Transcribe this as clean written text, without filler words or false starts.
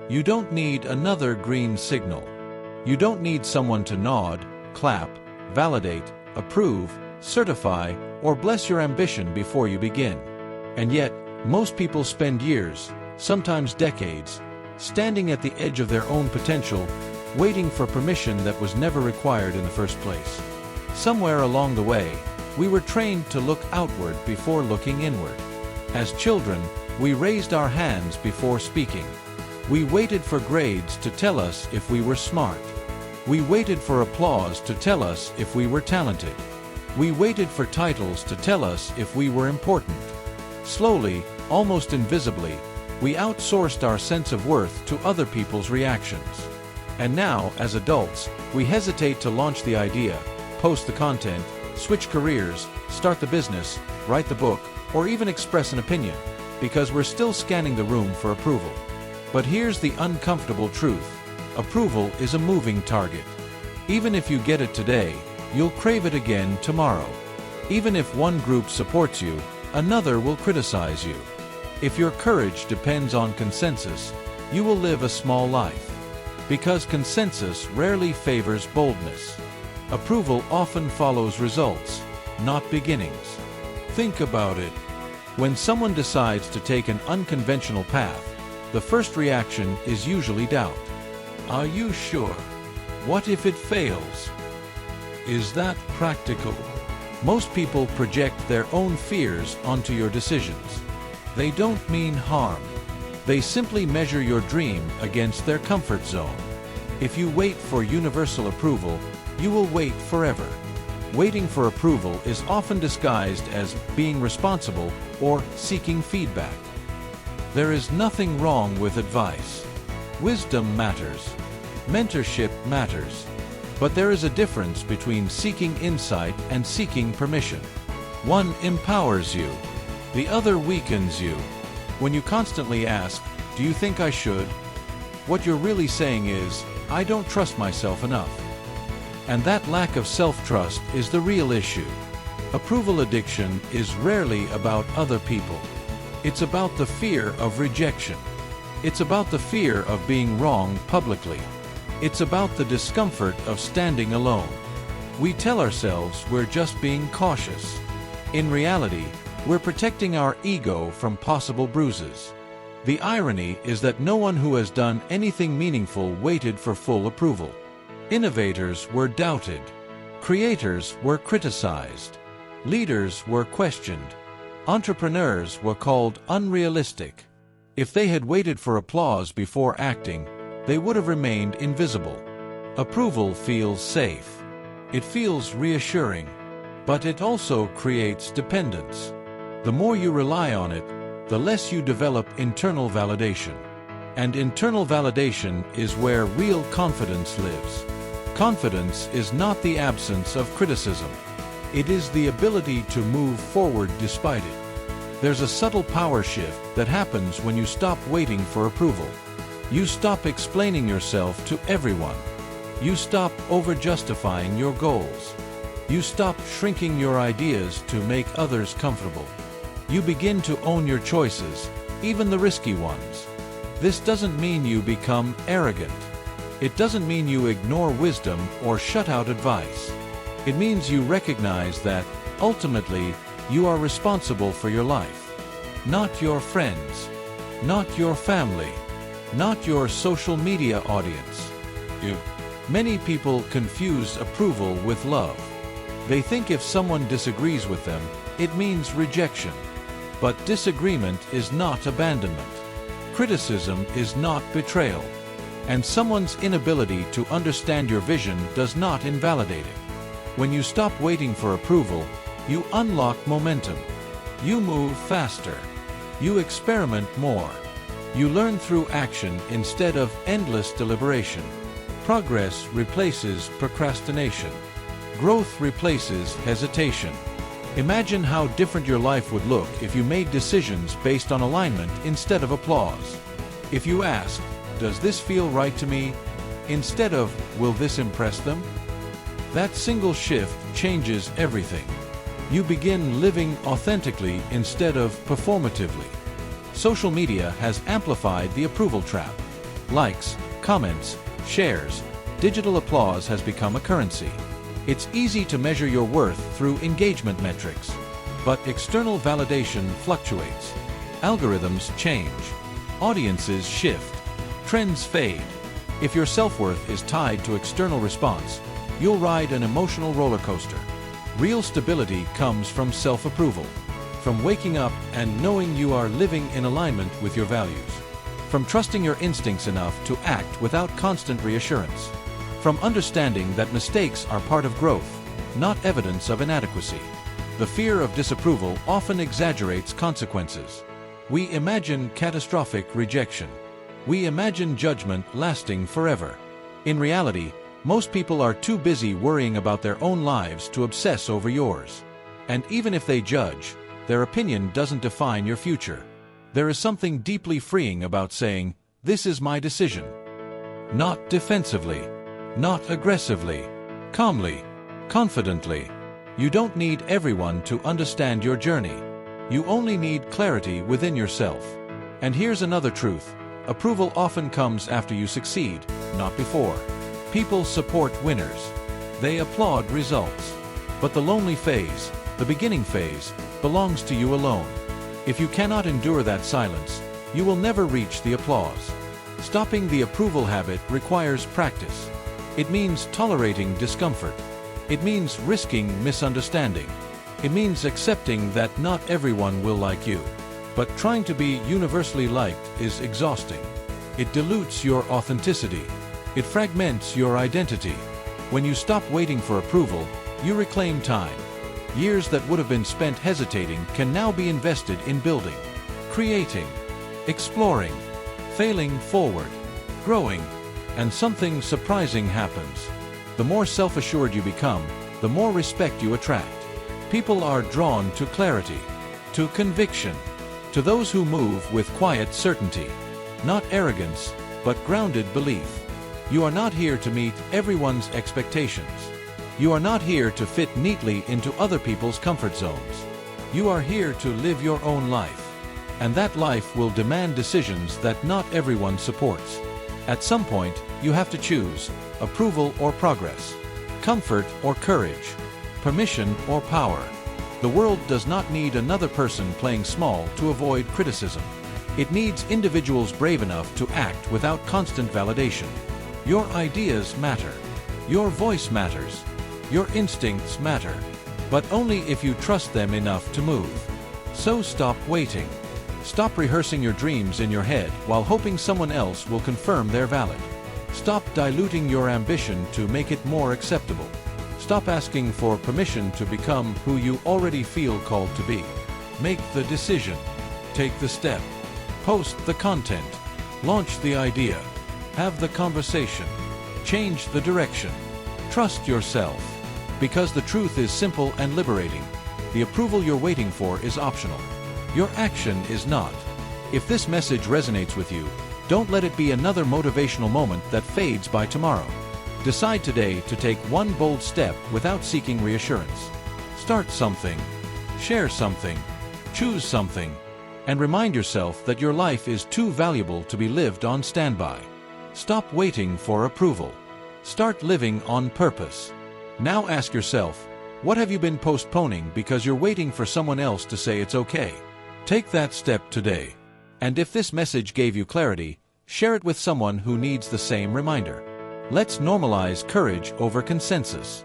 You don't need another green signal. You don't need someone to nod, clap, validate, approve, certify, or bless your ambition before you begin. And yet, most people spend years, sometimes decades, standing at the edge of their own potential, waiting for permission that was never required in the first place. Somewhere along the way, we were trained to look outward before looking inward. As children, we raised our hands before speaking. We waited for grades to tell us if we were smart. We waited for applause to tell us if we were talented. We waited for titles to tell us if we were important. Slowly, almost invisibly, we outsourced our sense of worth to other people's reactions. And now, as adults, we hesitate to launch the idea, post the content, switch careers, start the business, write the book, or even express an opinion, because we're still scanning the room for approval. But here's the uncomfortable truth. Approval is a moving target. Even if you get it today, you'll crave it again tomorrow. Even if one group supports you, another will criticize you. If your courage depends on consensus, you will live a small life. Because consensus rarely favors boldness. Approval often follows results, not beginnings. Think about it. When someone decides to take an unconventional path, the first reaction is usually doubt. Are you sure? What if it fails? Is that practical? Most people project their own fears onto your decisions. They don't mean harm. They simply measure your dream against their comfort zone. If you wait for universal approval, you will wait forever. Waiting for approval is often disguised as being responsible or seeking feedback. There is nothing wrong with advice. Wisdom matters. Mentorship matters. But there is a difference between seeking insight and seeking permission. One empowers you. The other weakens you. When you constantly ask, "Do you think I should?" what you're really saying is, "I don't trust myself enough." And that lack of self-trust is the real issue. Approval addiction is rarely about other people. It's about the fear of rejection. It's about the fear of being wrong publicly. It's about the discomfort of standing alone. We tell ourselves we're just being cautious. In reality, we're protecting our ego from possible bruises. The irony is that no one who has done anything meaningful waited for full approval. Innovators were doubted. Creators were criticized. Leaders were questioned. Entrepreneurs were called unrealistic. If they had waited for applause before acting, they would have remained invisible. Approval feels safe. It feels reassuring. But it also creates dependence. The more you rely on it, the less you develop internal validation. And internal validation is where real confidence lives. Confidence is not the absence of criticism. It is the ability to move forward despite it. There's a subtle power shift that happens when you stop waiting for approval. You stop explaining yourself to everyone. You stop over-justifying your goals. You stop shrinking your ideas to make others comfortable. You begin to own your choices, even the risky ones. This doesn't mean you become arrogant. It doesn't mean you ignore wisdom or shut out advice. It means you recognize that, ultimately, you are responsible for your life. Not your friends. Not your family. Not your social media audience. Many people confuse approval with love. They think if someone disagrees with them, it means rejection. But disagreement is not abandonment. Criticism is not betrayal. And someone's inability to understand your vision does not invalidate it. When you stop waiting for approval, you unlock momentum. You move faster. You experiment more. You learn through action instead of endless deliberation. Progress replaces procrastination. Growth replaces hesitation. Imagine how different your life would look if you made decisions based on alignment instead of applause. If you asked, "Does this feel right to me?" instead of, "Will this impress them?" That single shift changes everything. You begin living authentically instead of performatively. Social media has amplified the approval trap. Likes, comments, shares, digital applause has become a currency. It's easy to measure your worth through engagement metrics. But external validation fluctuates. Algorithms change. Audiences shift. Trends fade. If your self-worth is tied to external response, you'll ride an emotional roller coaster. Real stability comes from self-approval, from waking up and knowing you are living in alignment with your values, from trusting your instincts enough to act without constant reassurance, from understanding that mistakes are part of growth, not evidence of inadequacy. The fear of disapproval often exaggerates consequences. We imagine catastrophic rejection. We imagine judgment lasting forever. In reality, most people are too busy worrying about their own lives to obsess over yours. And even if they judge, their opinion doesn't define your future. There is something deeply freeing about saying, "This is my decision." Not defensively, not aggressively, calmly, confidently. You don't need everyone to understand your journey. You only need clarity within yourself. And here's another truth: approval often comes after you succeed, not before. People support winners. They applaud results. But the lonely phase, the beginning phase, belongs to you alone. If you cannot endure that silence, you will never reach the applause. Stopping the approval habit requires practice. It means tolerating discomfort. It means risking misunderstanding. It means accepting that not everyone will like you. But trying to be universally liked is exhausting. It dilutes your authenticity. It fragments your identity. When you stop waiting for approval, you reclaim time. Years that would have been spent hesitating can now be invested in building, creating, exploring, failing forward, growing, and something surprising happens. The more self-assured you become, the more respect you attract. People are drawn to clarity, to conviction, to those who move with quiet certainty, not arrogance, but grounded belief. You are not here to meet everyone's expectations. You are not here to fit neatly into other people's comfort zones. You are here to live your own life. And that life will demand decisions that not everyone supports. At some point, you have to choose approval or progress, comfort or courage, permission or power. The world does not need another person playing small to avoid criticism. It needs individuals brave enough to act without constant validation. Your ideas matter. Your voice matters. Your instincts matter. But only if you trust them enough to move. So stop waiting. Stop rehearsing your dreams in your head while hoping someone else will confirm they're valid. Stop diluting your ambition to make it more acceptable. Stop asking for permission to become who you already feel called to be. Make the decision. Take the step. Post the content. Launch the idea. Have the conversation. Change the direction. Trust yourself. Because the truth is simple and liberating. The approval you're waiting for is optional. Your action is not. If this message resonates with you, don't let it be another motivational moment that fades by tomorrow. Decide today to take one bold step without seeking reassurance. Start something. Share something. Choose something. And remind yourself that your life is too valuable to be lived on standby. Stop waiting for approval. Start living on purpose. Now ask yourself, what have you been postponing because you're waiting for someone else to say it's okay? Take that step today. And if this message gave you clarity, share it with someone who needs the same reminder. Let's normalize courage over consensus.